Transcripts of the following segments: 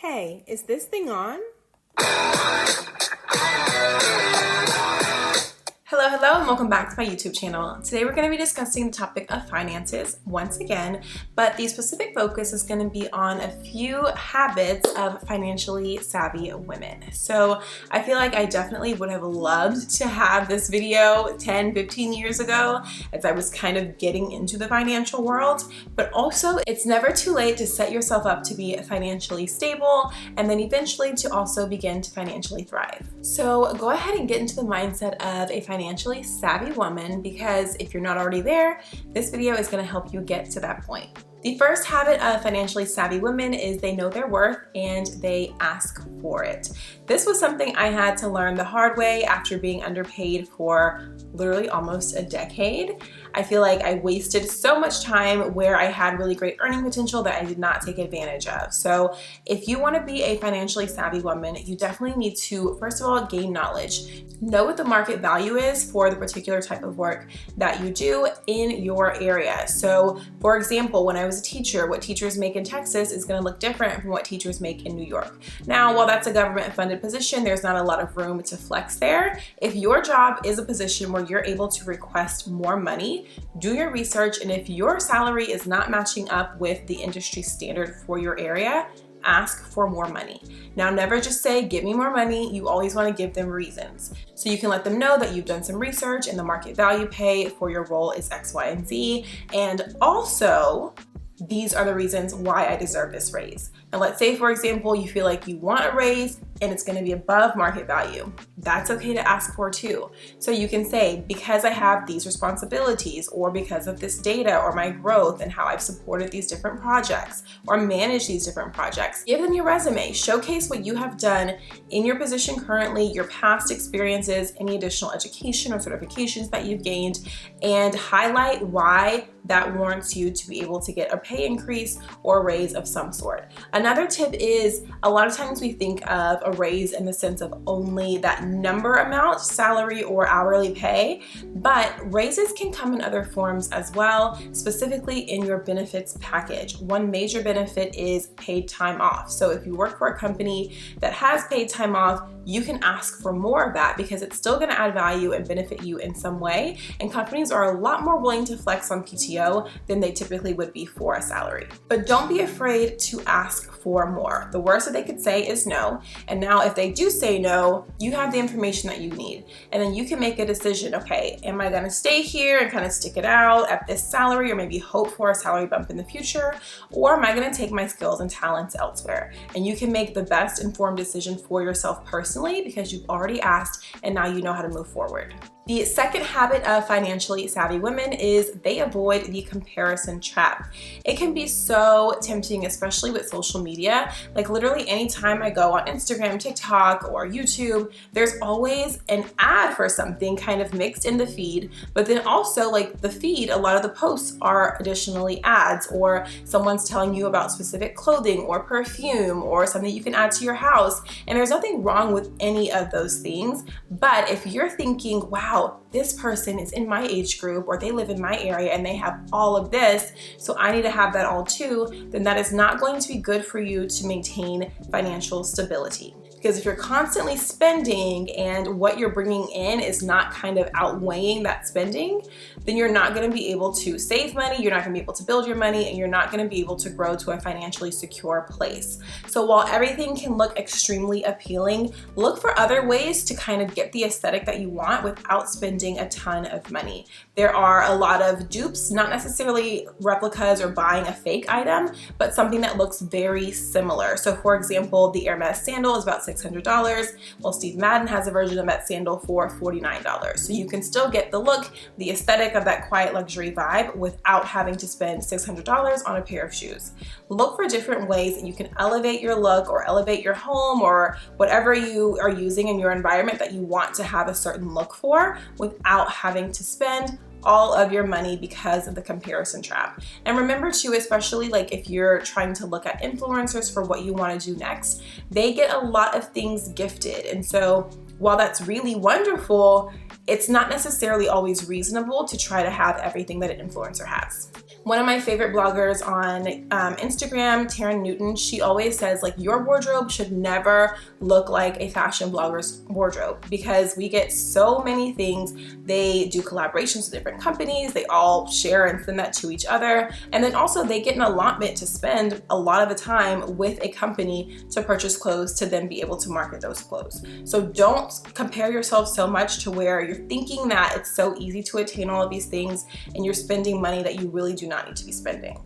Hey, is this thing on? Hello, and welcome back to my YouTube channel. Today we're going to be discussing the topic of finances once again, but the specific focus is going to be on a few habits of financially savvy women. So I feel like I definitely would have loved to have this video 10, 15 years ago as I was kind of getting into the financial world, but also it's never too late to set yourself up to be financially stable and then eventually to also begin to financially thrive. So go ahead and get into the mindset of a financially savvy woman, because if you're not already there, this video is going to help you get to that point. The first habit of financially savvy women is they know their worth and they ask for it. This was something I had to learn the hard way after being underpaid for literally almost a decade. I feel like I wasted so much time where I had really great earning potential that I did not take advantage of. So if you want to be a financially savvy woman, you definitely need to, first of all, gain knowledge. Know what the market value is for the particular type of work that you do in your area. So for example, when I was a teacher, what teachers make in Texas is going to look different from what teachers make in New York. Now, while that's a government funded position, there's not a lot of room to flex there. If your job is a position where you're able to request more money, do your research, and if your salary is not matching up with the industry standard for your area, ask for more money. Now, never just say, give me more money. You always want to give them reasons. So you can let them know that you've done some research and the market value pay for your role is X, Y, and Z. And also, these are the reasons why I deserve this raise. Now, let's say, for example, you feel like you want a raise and it's going to be above market value. That's okay to ask for too. So you can say, because I have these responsibilities, or because of this data or my growth and how I've supported these different projects or managed these different projects. Give them your resume. Showcase what you have done in your position currently, your past experiences, any additional education or certifications that you've gained, and highlight why that warrants you to be able to get a pay increase or a raise of some sort. Another tip is, a lot of times we think of a raise in the sense of only that number amount, salary or hourly pay, but raises can come in other forms as well, specifically in your benefits package. One major benefit is paid time off. So if you work for a company that has paid time off, you can ask for more of that because it's still going to add value and benefit you in some way. And companies are a lot more willing to flex on PTO than they typically would be for a salary. But don't be afraid to ask for more. The worst that they could say is no. And now if they do say no, you have the information that you need. And then you can make a decision, okay, am I gonna stay here and kind of stick it out at this salary or maybe hope for a salary bump in the future? Or am I gonna take my skills and talents elsewhere? And you can make the best informed decision for yourself personally because you've already asked and now you know how to move forward. The second habit of financially savvy women is they avoid the comparison trap. It can be so tempting, especially with social media. Like literally anytime I go on Instagram, TikTok, or YouTube, there's always an ad for something kind of mixed in the feed. But then also like the feed, a lot of the posts are additionally ads, or someone's telling you about specific clothing or perfume or something you can add to your house. And there's nothing wrong with any of those things. But if you're thinking, wow, this person is in my age group or they live in my area and they have all of this, so I need to have that all too, then that is not going to be good for you to maintain financial stability. Because if you're constantly spending and what you're bringing in is not kind of outweighing that spending, then you're not going to be able to save money, you're not going to be able to build your money, and you're not going to be able to grow to a financially secure place. So while everything can look extremely appealing, look for other ways to kind of get the aesthetic that you want without spending a ton of money. There are a lot of dupes, not necessarily replicas or buying a fake item, but something that looks very similar. So for example, the Hermes sandal is about $600, while Steve Madden has a version of that sandal for $49. So you can still get the look, the aesthetic of that quiet luxury vibe without having to spend $600 on a pair of shoes. Look for different ways that you can elevate your look or elevate your home or whatever you are using in your environment that you want to have a certain look for without having to spend all of your money because of the comparison trap. And remember too, especially like if you're trying to look at influencers for what you want to do next, they get a lot of things gifted. And so while that's really wonderful, it's not necessarily always reasonable to try to have everything that an influencer has. One of my favorite bloggers on Instagram, Taryn Newton, she always says like your wardrobe should never look like a fashion blogger's wardrobe, because we get so many things. They do collaborations with different companies, they all share and send that to each other, and then also they get an allotment to spend a lot of the time with a company to purchase clothes to then be able to market those clothes. So don't compare yourself so much to where you're thinking that it's so easy to attain all of these things and you're spending money that you really do not need to be spending.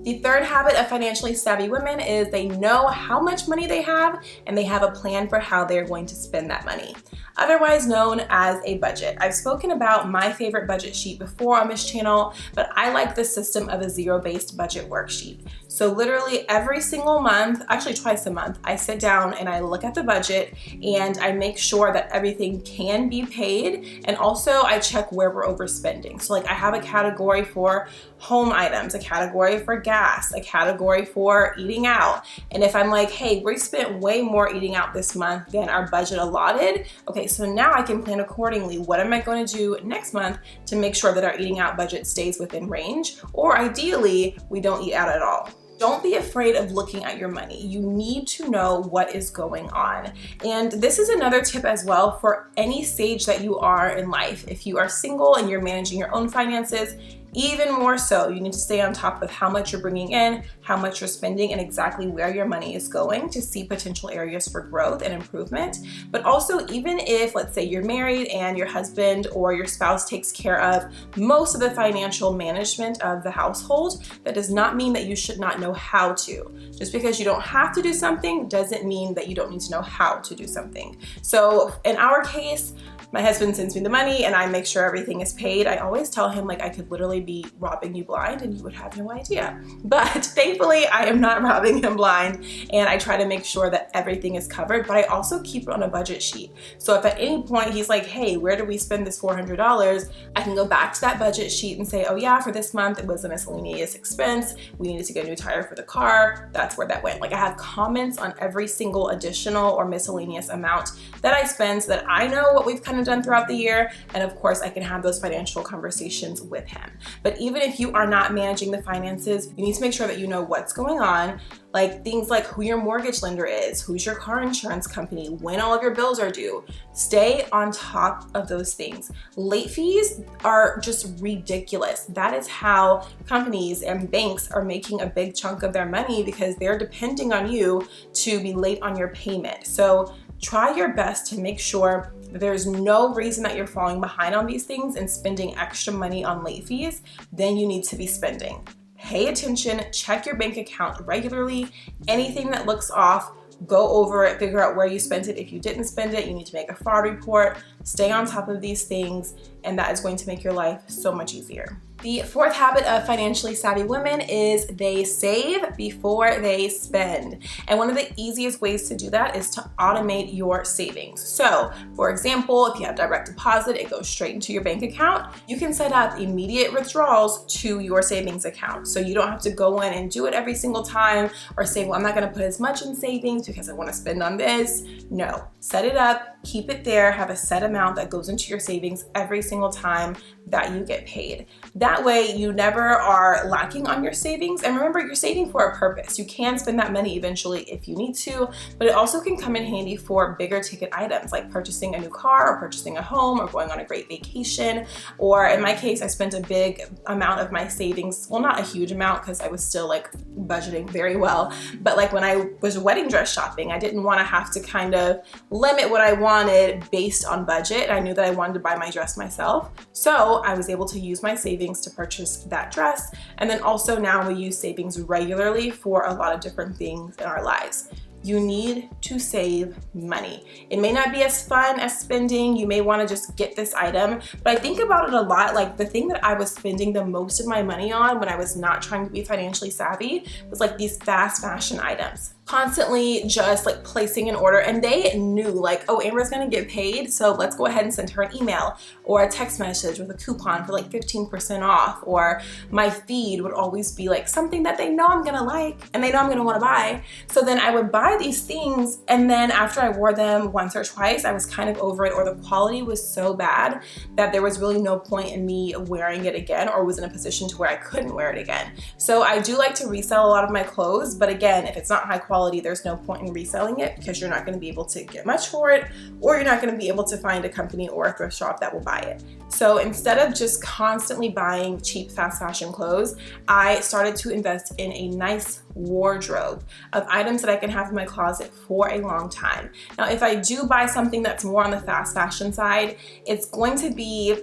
The third habit of financially savvy women is they know how much money they have and they have a plan for how they're going to spend that money, otherwise known as a budget. I've spoken about my favorite budget sheet before on this channel, but I like the system of a zero-based budget worksheet. So literally every single month, actually twice a month, I sit down and I look at the budget and I make sure that everything can be paid, and also I check where we're overspending. So like I have a category for home items, a category for gas, a category for eating out. And if I'm like, hey, we spent way more eating out this month than our budget allotted, okay, so now I can plan accordingly. What am I going to do next month to make sure that our eating out budget stays within range? Or ideally, we don't eat out at all. Don't be afraid of looking at your money. You need to know what is going on. And this is another tip as well for any stage that you are in life. If you are single and you're managing your own finances, even more so, you need to stay on top of how much you're bringing in, how much you're spending, and exactly where your money is going to see potential areas for growth and improvement. But also, even if, let's say you're married and your husband or your spouse takes care of most of the financial management of the household, that does not mean that you should not know how to. Just because you don't have to do something doesn't mean that you don't need to know how to do something. So in our case, my husband sends me the money and I make sure everything is paid. I always tell him like I could literally be robbing you blind and you would have no idea. But thankfully I am not robbing him blind, and I try to make sure that everything is covered, but I also keep it on a budget sheet. So if at any point he's like, hey, where did we spend this $400? I can go back to that budget sheet and say, oh yeah, for this month it was a miscellaneous expense. We needed to get a new tire for the car. That's where that went. Like I have comments on every single additional or miscellaneous amount that I spend so that I know what we've kind of done throughout the year, and of course I can have those financial conversations with him. But even if you are not managing the finances, you need to make sure that you know what's going on, like things like who your mortgage lender is, who's your car insurance company, when all of your bills are due. Stay on top of those things. Late fees are just ridiculous. That is how companies and banks are making a big chunk of their money, because they're depending on you to be late on your payment. So try your best to make sure that there's no reason that you're falling behind on these things and spending extra money on late fees than you need to be spending. Pay attention, check your bank account regularly. Anything that looks off, go over it, figure out where you spent it. If you didn't spend it, you need to make a fraud report. Stay on top of these things, and that is going to make your life so much easier. The fourth habit of financially savvy women is they save before they spend. And one of the easiest ways to do that is to automate your savings. So for example, if you have direct deposit, it goes straight into your bank account. You can set up immediate withdrawals to your savings account. So you don't have to go in and do it every single time or say, well, I'm not gonna put as much in savings because I wanna spend on this. No, set it up, keep it there, have a set amount that goes into your savings every single time that you get paid. That way you never are lacking on your savings. And remember, you're saving for a purpose. You can spend that money eventually if you need to, but it also can come in handy for bigger ticket items like purchasing a new car or purchasing a home or going on a great vacation. Or in my case, I spent a big amount of my savings, well, not a huge amount because I was still like budgeting very well, but like when I was wedding dress shopping, I didn't want to have to kind of limit what I wanted based on budget. I knew that I wanted to buy my dress myself. So I was able to use my savings to purchase that dress. And then also now we use savings regularly for a lot of different things in our lives. You need to save money. It may not be as fun as spending. You may want to just get this item, but I think about it a lot. Like the thing that I was spending the most of my money on when I was not trying to be financially savvy was like these fast fashion items. constantly just like placing an order, and they knew like, oh, Amber's gonna get paid, so let's go ahead and send her an email or a text message with a coupon for like 15% off. Or my feed would always be like something that they know I'm gonna like and they know I'm gonna want to buy. So then I would buy these things, and then after I wore them once or twice, I was kind of over it, or the quality was so bad that there was really no point in me wearing it again, or was in a position to where I couldn't wear it again. So I do like to resell a lot of my clothes, but again, if it's not high quality, there's no point in reselling it because you're not going to be able to get much for it, or you're not going to be able to find a company or a thrift shop that will buy it. So instead of just constantly buying cheap fast fashion clothes, I started to invest in a nice wardrobe of items that I can have in my closet for a long time. Now, if I do buy something that's more on the fast fashion side, it's going to be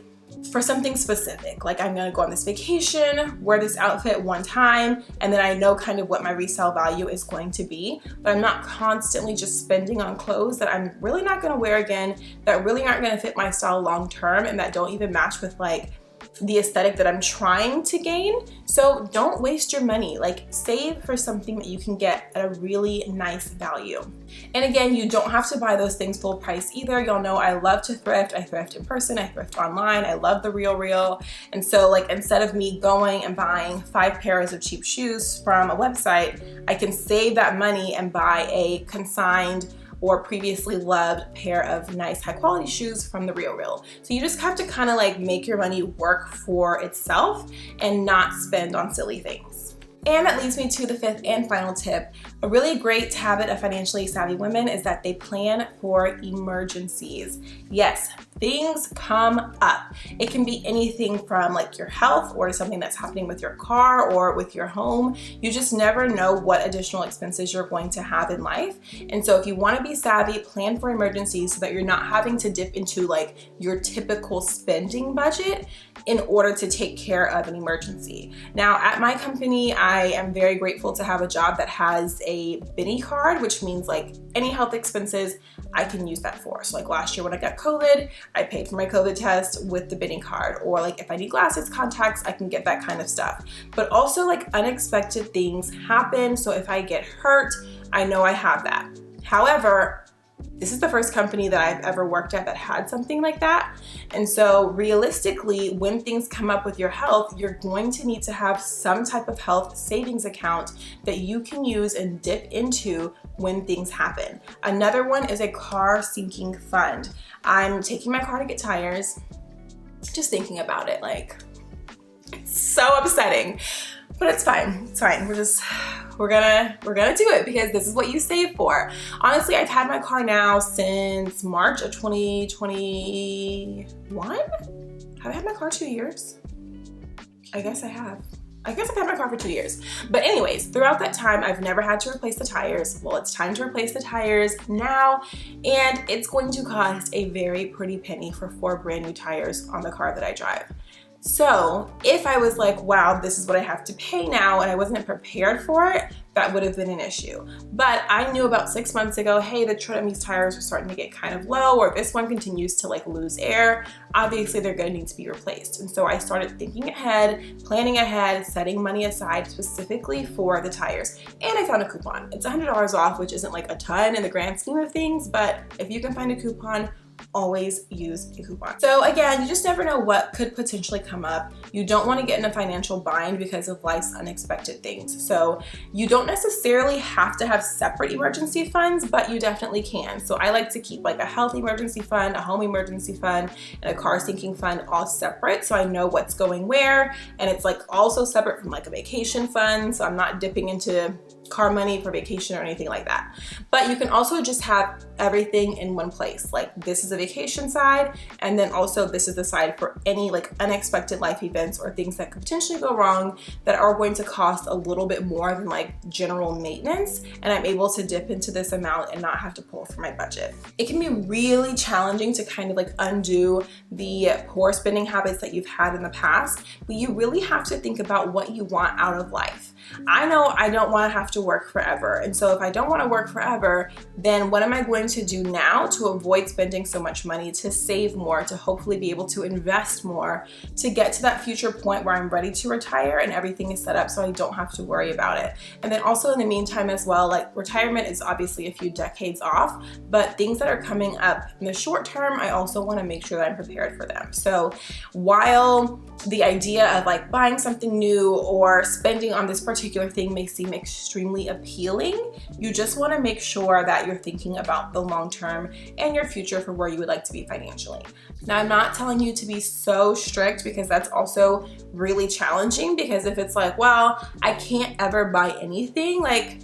for something specific. Like, I'm gonna go on this vacation, wear this outfit one time, and then I know kind of what my resale value is going to be, but I'm not constantly just spending on clothes that I'm really not gonna wear again, that really aren't gonna fit my style long term, and that don't even match with like the aesthetic that I'm trying to gain. So don't waste your money. Like, save for something that you can get at a really nice value. And again, you don't have to buy those things full price either. Y'all know I love to thrift. I thrift in person, I thrift online. I love the real. And so like, instead of me going and buying 5 pairs of cheap shoes from a website, I can save that money and buy a consigned or previously loved pair of nice high quality shoes from the real. So you just have to kind of like make your money work for itself and not spend on silly things. And that leads me to the 5th and final tip. A really great habit of financially savvy women is that they plan for emergencies. Yes, things come up. It can be anything from like your health or something that's happening with your car or with your home. You just never know what additional expenses you're going to have in life. And so if you want to be savvy, plan for emergencies so that you're not having to dip into like your typical spending budget in order to take care of an emergency. Now, at my company, I am very grateful to have a job that has a Benny card, which means like any health expenses I can use that for. So like last year when I got COVID, I paid for my COVID test with the Benny card, or like if I need glasses, contacts, I can get that kind of stuff. But also like unexpected things happen. So if I get hurt, I know I have that. However, this is the first company that I've ever worked at that had something like that. And so realistically, when things come up with your health, you're going to need to have some type of health savings account that you can use and dip into when things happen. Another one is a car sinking fund. I'm taking my car to get tires. Just thinking about it, like, it's so upsetting. But it's fine, it's fine. We're gonna do it because this is what you save for. Honestly, I've had my car now since March of 2021. Have I had my car 2 years? I guess I have. I guess I've had my car for 2 years. But anyways, throughout that time, I've never had to replace the tires. Well, it's time to replace the tires now, and it's going to cost a very pretty penny for 4 brand new tires on the car that I drive. So if I was like, wow, this is what I have to pay now, and I wasn't prepared for it, that would have been an issue. But I knew about 6 months ago, hey, the tread on these tires are starting to get kind of low, or this one continues to like lose air. Obviously, they're gonna need to be replaced. And so I started thinking ahead, planning ahead, setting money aside specifically for the tires. And I found a coupon. It's $100 off, which isn't like a ton in the grand scheme of things, but if you can find a coupon, always use a coupon. So again, you just never know what could potentially come up. You don't want to get in a financial bind because of life's unexpected things. So you don't necessarily have to have separate emergency funds, but you definitely can. So I like to keep like a health emergency fund, a home emergency fund, and a car sinking fund all separate, so I know what's going where. And it's like also separate from like a vacation fund, so I'm not dipping into car money for vacation or anything like that. But you can also just have everything in one place. Like, this is a vacation side, and then also this is the side for any like unexpected life events or things that could potentially go wrong that are going to cost a little bit more than like general maintenance, and I'm able to dip into this amount and not have to pull from my budget. It can be really challenging to kind of like undo the poor spending habits that you've had in the past, but you really have to think about what you want out of life. I know I don't want to have to work forever. And so if I don't want to work forever, then what am I going to do now to avoid spending so much money, to save more, to hopefully be able to invest more, to get to that future point where I'm ready to retire and everything is set up so I don't have to worry about it. And then also in the meantime as well, like retirement is obviously a few decades off, but things that are coming up in the short term, I also want to make sure that I'm prepared for them. So while the idea of like buying something new or spending on this particular thing may seem extremely appealing, you just want to make sure that you're thinking about the long term and your future for where you would like to be financially. Now, I'm not telling you to be so strict, because that's also really challenging, because if it's like, well, I can't ever buy anything, like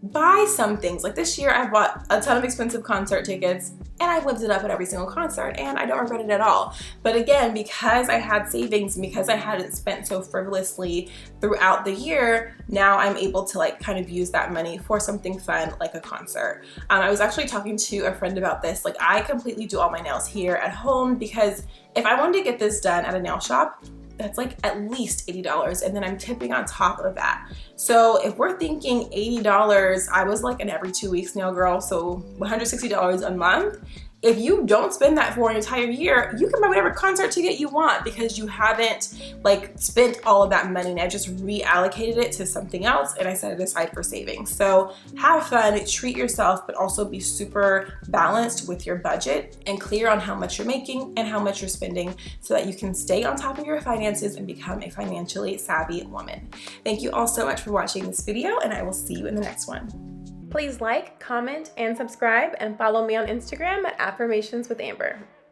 buy some things. Like this year I bought a ton of expensive concert tickets and I've lived it up at every single concert and I don't regret it at all. But again, because I had savings and because I hadn't spent so frivolously throughout the year, now I'm able to like kind of use that money for something fun like a concert. I was actually talking to a friend about this. Like I completely do all my nails here at home, because if I wanted to get this done at a nail shop, that's like at least $80, and then I'm tipping on top of that. So if we're thinking $80, I was like an every 2 weeks nail girl, so $160 a month. If you don't spend that for an entire year, you can buy whatever concert ticket you want, because you haven't like spent all of that money, and I just reallocated it to something else and I set it aside for savings. So have fun, treat yourself, but also be super balanced with your budget and clear on how much you're making and how much you're spending, so that you can stay on top of your finances and become a financially savvy woman. Thank you all so much for watching this video, and I will see you in the next one. Please like, comment, and subscribe, and follow me on Instagram at Affirmations with Amber.